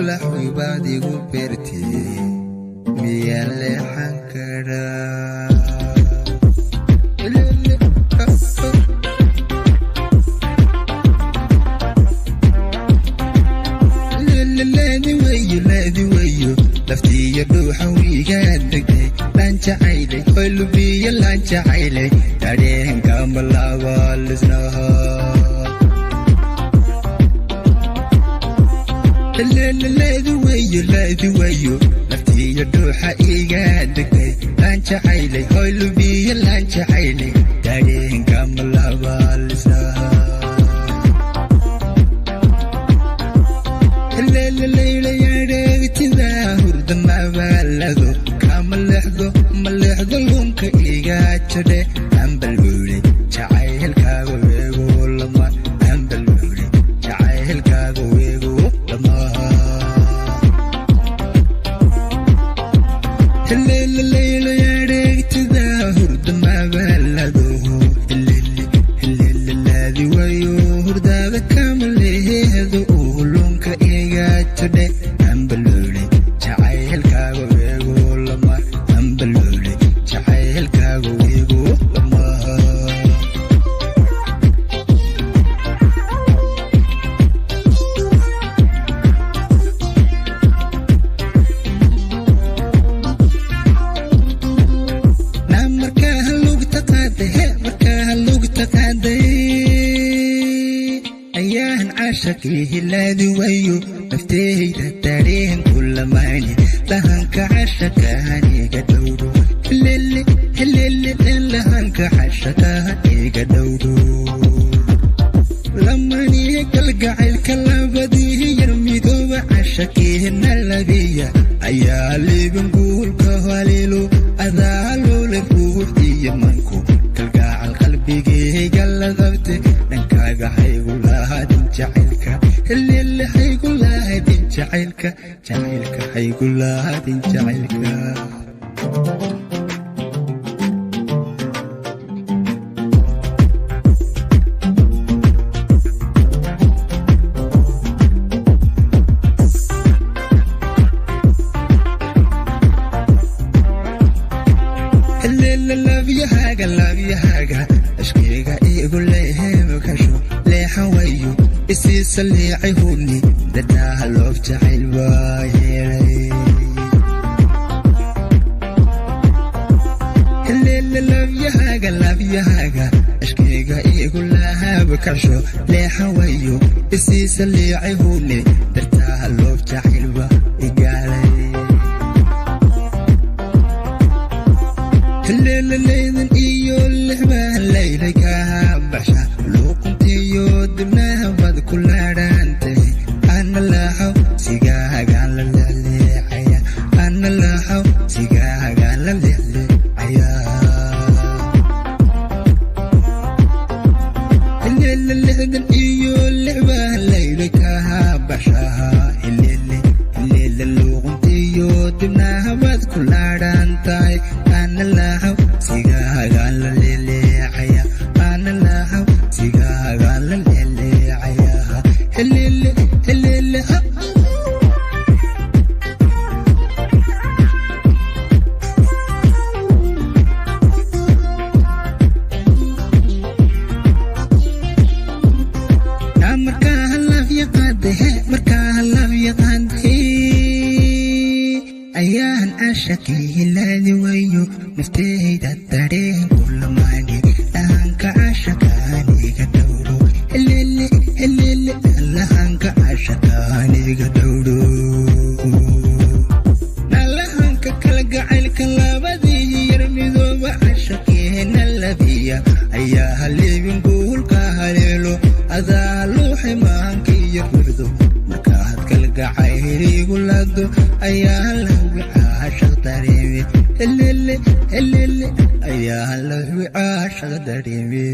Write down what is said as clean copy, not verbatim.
laxwi baad igu beertay miyaan leexan karaa laadi wayo laftiya dhuuxa wiigaan degtay laan jacaylay hoy lubiya laan jacaylay dareenka malaaba lisnahaa laadi wayo laftiya dhuuxa iigaan degtay laan jacaylay hoy lubiya laan jacaylay dareenka malaaba lisnahaa maleexdo lunka iga jadhe ambalwule jacaylkaaga weego lama ambalwule jacaylkaaga weego lama helele yareegtida hurda mabalado helele laadi wayo hurdada kamaleehdo lunka iga jadhe ambalwule jacaylkaaga weego lama ambalwule jacaylkaaga weego lama markaa lugta qaaday ayaan cashaqii hilaadi wayo nafteyda dareen kulamaani lahanka cashaqahan iga dhowdo helele lahanka cashaqahan iga dhowdo lamaniya galgacaylka labadii yar midooba cashaqeena labiya ayaa liban guulka haleelo adaalole ruux iyo manku kalgacal qalbigeyga la qabte dhankaaga haygu lahaadin jacaylka helele haygu lahaadin jacaylka haygu lahaadin jacaylka labyahaaga ashkeyga igu leeheem kasho leexan wayo isiisa leecay huni dadaaha loof jacayl baa yeelay labyahaaga ashkeyga igu lahaab kasho leexan wayo isiisa leecay huni dadaaha loof jacayl baa igaalay heleleydan iyo lixbaan laylaykaa basha luuquntiyo dibnaha bad ku laadhaantay ana laxaw sigaagaan la leexleecaya ana laxaw sigaagaan la leexleecaya heleleydan iyo lixbaan laylaykaa bashaha helele luuquntiyo dibnaha bad ku laadhaantay ana laxaw sigaagaan la leeleecaya ana laxaw sigaagaan la leeleecaya helele markaa labyaqaade ayaan cashaqii hilaadi wayo nafteyda dareen kulamaani lahanka cashaqaan iga dhowdo helele lahanka cashaqaan iga dhowdo lahanka kala gacaylka labadii yar midooba cashaqeena labiya ayaa halibin guulka haleelo adaa luuxi maanka iyo hurdo markaad kalgacayligu lado ayaa lahubi caashaq dareeme helele ayaa lahubi caashaq dareeme